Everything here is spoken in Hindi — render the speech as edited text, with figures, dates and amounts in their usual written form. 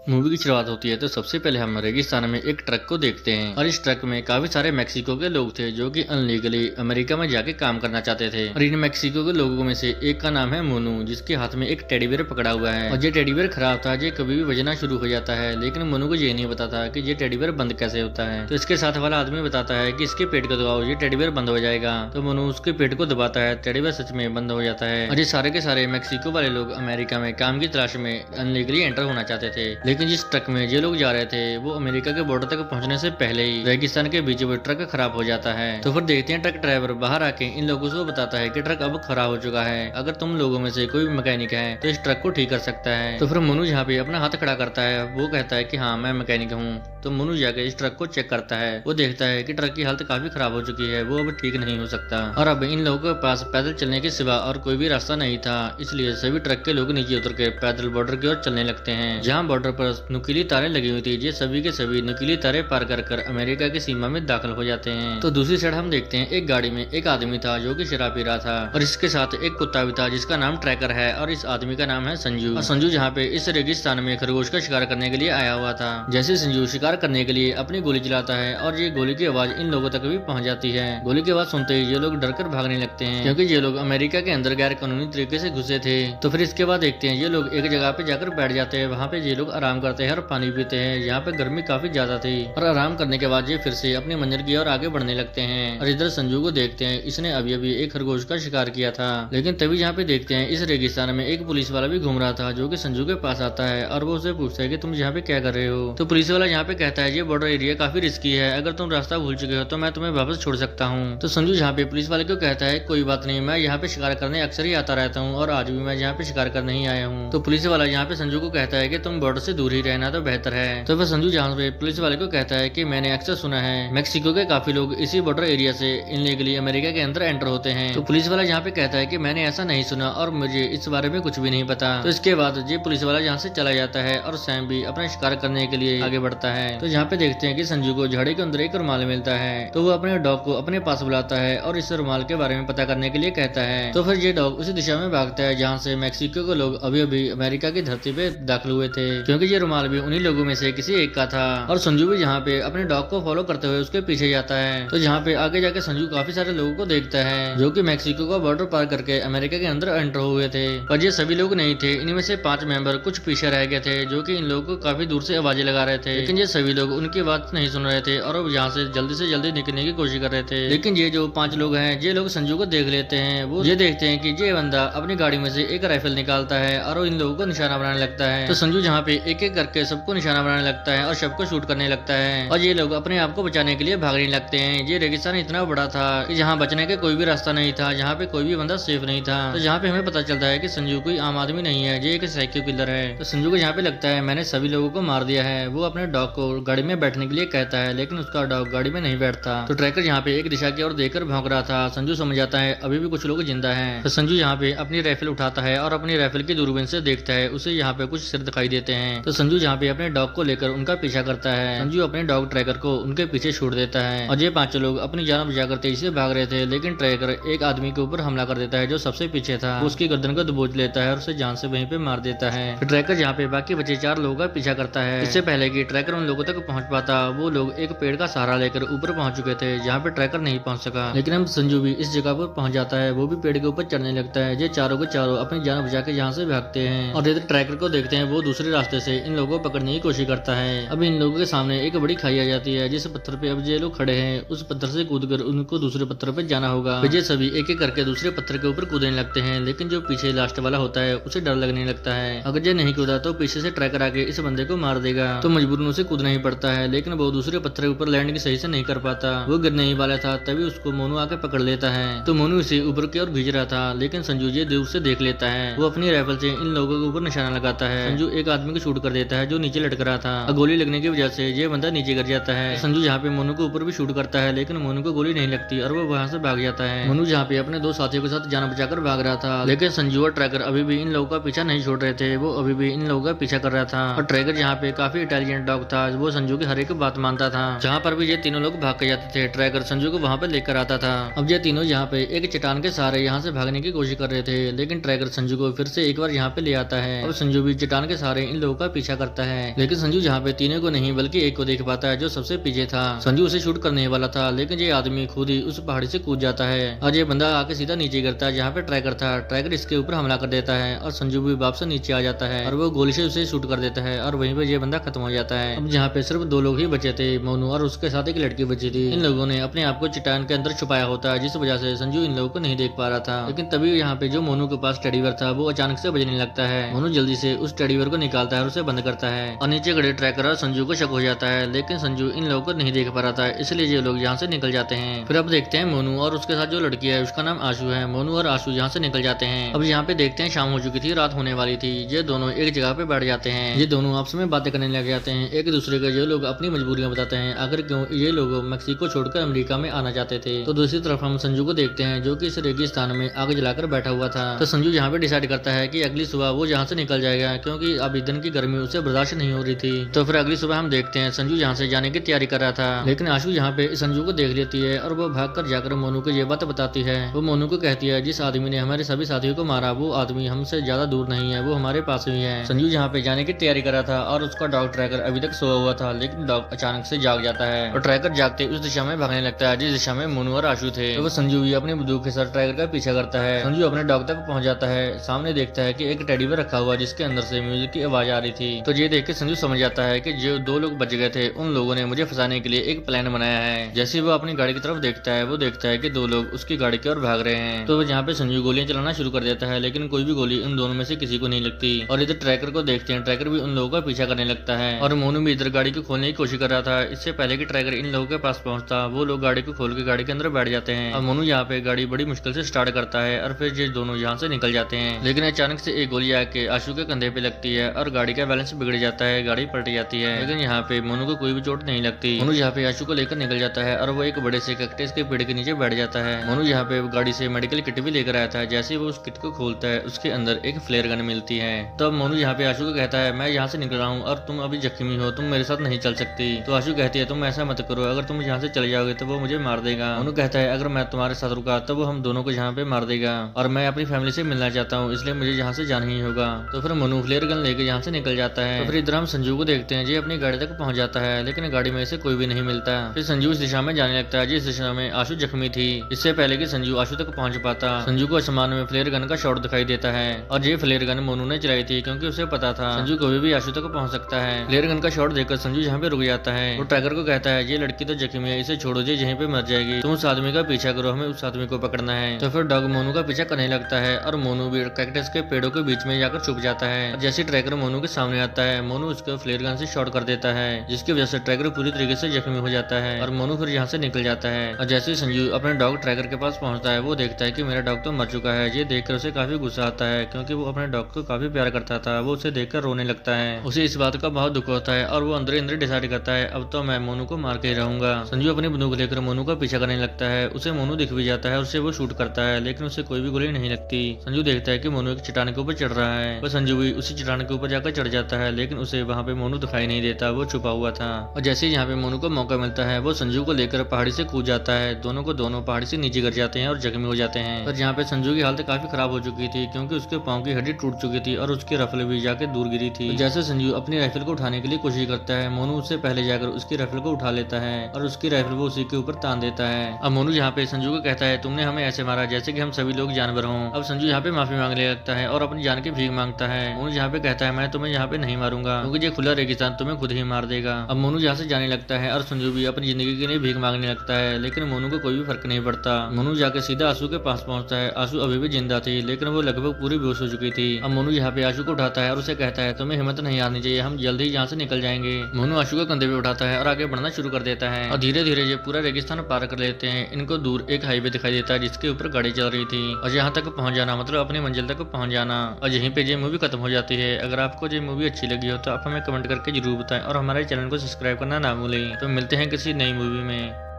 मूवी की शुरुआत होती है तो सबसे पहले हम रेगिस्तान में एक ट्रक को देखते हैं और इस ट्रक में काफी सारे मेक्सिको के लोग थे जो कि अनलीगली अमेरिका में जाके काम करना चाहते थे। और इन मेक्सिको के लोगों में से एक का नाम है मोनू, जिसके हाथ में एक टेडी बेयर पकड़ा हुआ है। और ये टेडी बेयर खराब था, ये कभी भी बजना शुरू हो जाता है, लेकिन मोनू को ये नहीं पता था कि ये टेडी बेयर बंद कैसे होता है। तो इसके साथ वाला आदमी बताता है कि इसके पेट को दबाओ, ये टेडी बेयर बंद हो जाएगा। तो मोनू उसके पेट को दबाता है, टेडी बेयर सच में बंद हो जाता है। और ये सारे के सारे मेक्सिको वाले लोग अमेरिका में काम की तलाश में अनलीगली एंटर होना चाहते थे। लेकिन जिस ट्रक में ये लोग जा रहे थे वो अमेरिका के बॉर्डर तक पहुंचने से पहले ही रेगिस्तान के बीच वो ट्रक खराब हो जाता है। तो फिर देखते हैं ट्रक ड्राइवर बाहर आके इन लोगों को बताता है कि ट्रक अब खराब हो चुका है, अगर तुम लोगों में से कोई भी मैकेनिक है तो इस ट्रक को ठीक कर सकता है। तो फिर मोनू यहाँ पे अपना हाथ खड़ा करता है, वो कहता है कि हाँ मैं मैकेनिक हूँ। तो मोनू जाके इस ट्रक को चेक करता है, वो देखता है कि ट्रक की हालत काफी खराब हो चुकी है, वो अब ठीक नहीं हो सकता। और अब इन लोगों के पास पैदल चलने के सिवा और कोई भी रास्ता नहीं था, इसलिए सभी ट्रक के लोग नीचे उतर के पैदल बॉर्डर की ओर चलने लगते हैं। जहाँ बॉर्डर पर नुकीली तारें लगी हुई थी, ये सभी के सभी नुकीली तारें पार कर अमेरिका की सीमा में दाखिल हो जाते हैं। तो दूसरी साइड हम देखते हैं एक गाड़ी में एक आदमी था जो कि शराब पी रहा था और इसके साथ एक कुत्ता भी था जिसका नाम ट्रैकर है और इस आदमी का नाम है संजू। और संजू जहाँ पे इस रेगिस्तान में खरगोश का शिकार करने के लिए आया हुआ था। जैसे संजू शिकार करने के लिए अपनी गोली चलाता है और ये गोली की आवाज इन लोगों तक भी पहुंच जाती है। गोली की आवाज सुनते ही ये लोग डरकर भागने लगते हैं, क्योंकि ये लोग अमेरिका के अंदर गैर कानूनी तरीके से घुसे थे। तो फिर इसके बाद देखते हैं ये लोग एक जगह पे जाकर बैठ जाते हैं, वहाँ पे ये लोग आराम करते हैं और पानी पीते हैं। यहाँ पे गर्मी काफी ज्यादा थी और आराम करने के बाद ये फिर से अपनी मंजिल की ओर आगे बढ़ने लगते हैं। और इधर संजू को देखते हैं, इसने अभी अभी एक खरगोश का शिकार किया था। लेकिन तभी यहाँ पे देखते हैं इस रेगिस्तान में एक पुलिस वाला भी घूम रहा था जो कि संजू के पास आता है और वो उसे पूछता है कि तुम यहाँ पे क्या कर रहे हो। तो पुलिस वाला यहाँ पे कहता है ये बॉर्डर एरिया काफी रिस्की है, अगर तुम रास्ता भूल चुके हो तो मैं तुम्हें वापस छोड़ सकता हूँ। तो संजू यहाँ पे पुलिस वाले को कहता है कोई बात नहीं, मैं यहाँ पे शिकार करने अक्सर ही आता रहता हूँ और आज भी मैं यहाँ पे शिकार करने ही आया हूँ। तो पुलिस वाला यहाँ पे संजू को कहता है कि तुम बॉर्डर से दूर ही रहना तो बेहतर है। तो फिर संजू जहाँ पे पुलिस वाले को कहता है कि मैंने अक्सर सुना है मेक्सिको के काफी लोग इसी बॉर्डर एरिया से इनलीगली अमेरिका के अंदर एंटर होते हैं। तो पुलिस वाला यहाँ पे कहता है कि मैंने ऐसा नहीं सुना और मुझे इस बारे में कुछ भी नहीं पता। तो इसके बाद ये पुलिस वाला यहाँ से चला जाता है और सैम भी अपना शिकार करने के लिए आगे बढ़ता है। तो यहाँ पे देखते हैं कि संजू को झाड़ी के अंदर एक रुमाल मिलता है, तो वो अपने डॉग को अपने पास बुलाता है और इस रुमाल के बारे में पता करने के लिए कहता है। तो फिर ये डॉग उसी दिशा में भागता है जहाँ से मेक्सिको के लोग अभी अभी अमेरिका की धरती पे दाखिल हुए थे, क्योंकि ये रुमाल भी उन्हीं लोगों में से किसी एक का था। और संजू भी यहाँ पे अपने डॉग को फॉलो करते हुए उसके पीछे जाता है। तो यहाँ पे आगे जाके संजू काफी सारे लोगों को देखता है जो कि मेक्सिको का बॉर्डर पार करके अमेरिका के अंदर एंटर हुए थे। पर ये सभी लोग नहीं थे, इनमें से 5 मेंबर कुछ पीछे रह गए थे जो कि इन लोगों को काफी दूर से आवाजें लगा रहे थे, लेकिन ये सभी लोग उनकी बात नहीं सुन रहे थे और अब यहाँ से जल्दी निकलने की कोशिश कर रहे थे। लेकिन ये जो 5 लोग हैं ये लोग संजू को देख लेते हैं। वो ये देखते हैं कि ये बंदा अपनी गाड़ी में से एक राइफल निकालता है और वो इन लोगों को निशाना बनाने लगता है। तो संजू यहाँ पे एक एक करके सबको निशाना बनाने लगता है और सबको शूट करने लगता है और ये लोग अपने आप को बचाने के लिए भागने लगते हैं। ये रेगिस्तान इतना बड़ा था कि जहाँ बचने का कोई भी रास्ता नहीं था, यहाँ पे कोई भी बंदा सेफ नहीं था। तो यहाँ पे हमें पता चलता है कि संजू कोई आम आदमी नहीं है, ये एक साइको किलर है। तो संजू को यहाँ पे लगता है मैंने सभी लोगों को मार दिया है। वो अपने डॉग को गाड़ी में बैठने के लिए कहता है, लेकिन उसका डॉग गाड़ी में नहीं बैठता। तो ट्रैकर यहाँ पे एक दिशा की ओर देखकर भौंक रहा था। संजू समझ जाता है अभी भी कुछ लोग जिंदा हैं। तो संजू यहाँ पे अपनी राइफल उठाता है और अपनी राइफल की दूरबीन से देखता है, उसे यहाँ पे कुछ सिर दिखाई देते हैं। तो संजू यहाँ पे अपने डॉग को लेकर उनका पीछा करता है। संजू अपने डॉग ट्रैकर को उनके पीछे छोड़ देता है और ये 5 लोग अपनी जान बचाकर तेजी से भाग रहे थे, लेकिन ट्रैकर एक आदमी के ऊपर हमला कर देता है जो सबसे पीछे था। वो उसकी गर्दन को दबोच लेता है और उसे जान से वहीं पे मार देता है। फिर ट्रैकर यहाँ पे बाकी बचे 4 लोगों का पीछा करता है। इससे पहले कि ट्रैकर उन लोगों तक पहुंच पाता, वो लोग एक पेड़ का सहारा लेकर ऊपर पहुंच चुके थे जहाँ पे ट्रैकर नहीं पहुंच सका। लेकिन अब संजू भी इस जगह पर पहुंच जाता है, वो भी पेड़ के ऊपर चढ़ने लगता है। ये चारों के चारों अपनी जान बचा के यहाँ से भागते हैं और इधर ट्रैकर को देखते हैं, वो दूसरे रास्ते से इन लोगों को पकड़ने की कोशिश करता है। अब इन लोगों के सामने एक बड़ी खाई आ जाती है, जिस पत्थर पे अब ये लोग खड़े हैं उस पत्थर से कूदकर उनको दूसरे पत्थर पे जाना होगा। ये सभी एक एक करके दूसरे पत्थर के ऊपर कूदने लगते हैं, लेकिन जो पीछे लास्ट वाला होता है उसे डर लगने लगता है। अगर ये नहीं कूदा तो पीछे से ट्रैकर आके इस बंदे को मार देगा। तो मजबूरन उसे कूदना ही पड़ता है, लेकिन वो दूसरे पत्थर के ऊपर लैंड सही से नहीं कर पाता। वो गिरने ही वाला था, तभी उसको मोनू आके पकड़ लेता है। तो मोनू इसे ऊपर की ओर भेज रहा था, लेकिन संजू ये दूर से देख लेता है। वो अपनी राइफल से इन लोगों के ऊपर निशाना लगाता है। संजू एक आदमी को शूट कर देता है जो नीचे लटक रहा था। गोली लगने की वजह से ये बंदा नीचे गिर जाता है। संजू यहाँ पे मोनू के ऊपर भी शूट करता है, लेकिन मोनू को गोली नहीं लगती और वो वहाँ से भाग जाता है। मोनू जहाँ पे अपने 2 साथियों के साथ जान बचाकर भाग रहा था, लेकिन संजू और ट्रैकर अभी भी इन लोगों का पीछा नहीं छोड़ रहे थे। वो अभी भी इन लोगों का पीछा कर रहा था और ट्रैकर यहाँ पे काफी इंटेलिजेंट डॉग था, वो संजू की हर एक बात मानता था। जहाँ पर भी ये तीनों लोग भाग के जाते थे, ट्रैकर संजू को वहाँ पे लेकर आता था। अब ये तीनों यहाँ पे एक चट्टान के सहारे यहाँ से भागने की कोशिश कर रहे थे, लेकिन ट्रैकर संजू को फिर से एक बार यहाँ पे ले आता है और संजू भी चट्टान के सहारे इन लोगों का पीछा करता है, लेकिन संजू यहाँ पे तीनों को नहीं बल्कि एक को देख पाता है जो सबसे पीछे था। संजू उसे शूट करने वाला था, लेकिन ये आदमी खुद ही उस पहाड़ी से कूद जाता है और ये बंदा आके सीधा नीचे गिरता है जहाँ पे ट्रैकर था। ट्रैकर इसके ऊपर हमला कर देता है और संजू भी वापस नीचे आ जाता है और वो गोली से उसे शूट कर देता है और वहीं पे ये बंदा खत्म हो जाता है। अब यहाँ पे सिर्फ 2 लोग ही बचे थे, मोनू और उसके साथ एक लड़की बची थी। इन लोगों ने अपने आप को चट्टान के अंदर छुपाया होता है, जिस वजह से संजू इन लोगों को नहीं देख पा रहा था। लेकिन तभी यहाँ पे जो मोनू के पास टेडी बेयर था वो अचानक से बजने लगता है। मोनू जल्दी से उस टेडी बेयर को निकालता है और उसे बंद करता है और नीचे खड़े ट्रैकर और संजू को शक हो जाता है, लेकिन संजू इन लोगों को नहीं देख पा रहा था, इसलिए ये लोग यहाँ से निकल जाते हैं। फिर अब देखते हैं मोनू और उसके साथ जो लड़की है उसका नाम आशु है। मोनू और आशु यहाँ से निकल जाते हैं। अब यहाँ पे देखते हैं शाम हो चुकी थी, रात होने वाली थी। ये दोनों एक जगह पे बैठ जाते हैं। ये दोनों आपस में बातें करने लग जाते हैं, एक दूसरे को ये लोग अपनी मजबूरियां बताते हैं, आखिर क्यों ये लोग मेक्सिको छोड़कर अमेरिका में आना चाहते थे। तो दूसरी तरफ हम संजू को देखते हैं जो कि इस रेगिस्तान में आग जलाकर बैठा हुआ था। तो संजू यहाँ पे डिसाइड करता है कि अगली सुबह वो यहाँ से निकल जाएगा, क्योंकि अब दिन की गर्मी उसे बर्दाश्त नहीं हो रही थी। तो फिर अगली सुबह हम देखते हैं संजू यहाँ से जाने की तैयारी कर रहा था, लेकिन आशु यहाँ पे संजू को देख लेती है और वो भागकर जाकर मोनू को ये बात बताती है। वो मोनू को कहती है जिस आदमी ने हमारे सभी साथियों को मारा वो आदमी हमसे ज्यादा दूर नहीं है, वो हमारे पास ही है। संजू यहाँ पे जाने की तैयारी कर रहा था और उसका डॉग ट्रैकर अभी तक सोया हुआ था, लेकिन डॉग अचानक से जाग जाता है और ट्रैकर जागते उस दिशा में भागने लगता है जिस दिशा में मोनू और आशु थे। तो वो संजू भी अपनी बंदूक के साथ ट्रैकर का पीछा करता है। संजू अपने डॉग तक पहुंच जाता है, सामने देखता है कि एक टेडी बेयर रखा हुआ जिसके अंदर से म्यूजिक की आवाज आ रही थी। तो ये देख के संजू समझ जाता है कि जो 2 लोग बच गए थे उन लोगों ने मुझे फंसाने के लिए एक प्लान बनाया है। जैसे वो अपनी गाड़ी की तरफ देखता है वो देखता है कि 2 लोग उसकी गाड़ी की ओर भाग रहे हैं। तो यहाँ पे संजू गोलियां चलाना शुरू कर देता है, लेकिन कोई भी गोली इन दोनों में से किसी को नहीं लगती। और इधर ट्रैकर को देखते हैं, ट्रैकर भी उन लोगों का पीछा करने लगता है और मोनू भी इधर गाड़ी को खोलने की कोशिश कर रहा था। इससे पहले कि ट्रैकर इन लोगों के पास पहुंचता वो लोग गाड़ी को खोल के गाड़ी के अंदर बैठ जाते हैं और मोनू यहाँ पे गाड़ी बड़ी मुश्किल से स्टार्ट करता है और फिर ये दोनों यहाँ से निकल जाते हैं। लेकिन अचानक से एक गोली आके आशु के कंधे पे लगती है और गाड़ी का बैलेंस बिगड़ जाता है, गाड़ी पलट जाती है। लेकिन यहाँ पे मोनू को कोई भी चोट नहीं लगती। मोनू यहाँ पे आशु को लेकर निकल जाता है और वो एक बड़े से कैक्टस के पेड़ के नीचे बैठ जाता है। मोनू यहाँ पे गाड़ी से मेडिकल किट भी लेकर आया था। जैसे वो उस किट को खोलता है उसके अंदर एक फ्लेयर गन मिलती है। तब मोनू यहाँ पे आशु को कहता है मैं यहाँ से निकल रहा हूँ और तुम अभी जख्मी हो, तुम मेरे साथ नहीं चल सकती। तो आशु कहती है तुम ऐसा मत करो, अगर तुम यहाँ से चले जाओगे तो वो मुझे मार देगा। मोनू कहता है अगर मैं तुम्हारे साथ रुका तो वो हम दोनों को यहाँ पे मार देगा और मैं अपनी फैमिली से मिलना चाहता हूँ, इसलिए मुझे यहाँ से जाना ही होगा। तो फिर मोनू फ्लेयर गन लेके यहाँ से निकल जाता है। तो फिर इधर हम संजू को देखते हैं, ये अपनी गाड़ी तक पहुंच जाता है, लेकिन गाड़ी में से कोई भी नहीं मिलता। फिर संजू इस दिशा में जाने लगता है जिस दिशा में आशु जख्मी थी। इससे पहले कि संजू आशु तक पहुंच पाता संजू को आसमान में फ्लेयर गन का शॉट दिखाई देता है और ये फ्लेयर गन मोनू ने चलाई थी, क्योंकि उसे पता था संजू कभी भी आशु तक पहुंच सकता है। फ्लेयर गन का शॉट देखकर संजू यहाँ पे रुक जाता है। वो ट्रैकर को कहता है ये लड़की तो जख्मी है, इसे छोड़ो, ये यहीं पे मर जाएगी, तुम उस आदमी का पीछा करो, हमें उस आदमी को पकड़ना है। तो फिर डॉग मोनू का पीछा करने लगता है और मोनू भी कैक्टस के पेड़ों के बीच में जाकर छुप जाता है। जैसे ट्रैकर मोनू के सामने आता है मोनू उसको फ्लेयर गन से शॉट कर देता है, जिसकी वजह से ट्रैकर पूरी तरीके से जख्मी हो जाता है और मोनू फिर यहाँ से निकल जाता है। और जैसे संजू अपने डॉग ट्रैकर के पास पहुंचता है वो देखता है कि मेरा डॉग तो मर चुका है। ये देखकर उसे काफी गुस्सा आता है, क्योंकि वो अपने डॉग को काफी प्यार करता था। वो उसे देखकर रोने लगता है, उसे इस बात का बहुत दुख होता है और वो अंदर अंदर डिसाइड करता है अब तो मैं मोनू को मार के ही रहूंगा। संजू अपनी बंदूक लेकर मोनू का पीछा करने लगता है। उसे मोनू दिख भी जाता है, उससे वो शूट करता है, लेकिन उसे कोई भी गोली नहीं लगती। संजू देखता है कि मोनू एक चट्टान के ऊपर चढ़ रहा है। वो संजू भी उसी चट्टान के ऊपर जाकर चढ़ जाता है, लेकिन उसे वहाँ पे मोनू दिखाई नहीं देता, वो छुपा हुआ था। और जैसे ही यहाँ पे मोनू को मौका मिलता है वो संजू को लेकर पहाड़ी से कूद जाता है। दोनों को दोनों पहाड़ी से नीचे गिर जाते हैं और जख्मी हो जाते हैं। पर यहाँ पे संजू की हालत काफी खराब हो चुकी थी, क्योंकि उसके पाँव की हड्डी टूट चुकी थी और उसकी राइफल भी जाके दूर गिरी थी। जैसे संजू अपनी राइफल को उठाने के लिए कोशिश करता है मोनू उससे पहले जाकर उसकी राइफल को उठा लेता है और उसकी राइफल वो उसी के ऊपर तान देता है। अब मोनू यहाँ पे संजू को कहता है तुमने हमें ऐसे मारा जैसे कि हम सभी लोग जानवर हों। अब संजू यहाँ पे माफी मांगने लगता है और अपनी जान की भीख मांगता है। मोनू यहाँ पे कहता है मैं तुम्हें यहाँ पे नहीं मारूंगा, क्योंकि ये खुला रेगिस्तान तुम्हें खुद ही मार देगा। अब मोनू यहाँ से जाने लगता है और संजू भी अपनी जिंदगी के लिए भीख मांगने लगता है, लेकिन मोनू को कोई भी फर्क नहीं पड़ता। मोनू जाके सीधा आशु के पास पहुंचता है। आशु अभी भी जिंदा थी, लेकिन वो लगभग पूरी बेहोश हो चुकी थी। अब मोनू यहाँ पे आशु को उठाता है और उसे कहता है तुम्हें हिम्मत नहीं आनी चाहिए, हम जल्दी ही यहाँ से निकल जाएंगे। मोनू आशु को कंधे पे उठाता है और आगे बढ़ना शुरू कर देता है और धीरे धीरे ये पूरा रेगिस्तान पार कर लेते हैं। इनको दूर एक हाईवे दिखाई देता है जिसके ऊपर गाड़ी चल रही थी और यहाँ तक पहुंच जाना मतलब अपनी मंजिल तक पहुंच जाना। और यहीं पे ये मूवी खत्म हो जाती है। अगर आपको ये मूवी अच्छी लगी हो तो आप हमें कमेंट करके जरूर बताएं और हमारे चैनल को सब्सक्राइब करना ना भूलें। तो मिलते हैं किसी नई मूवी में।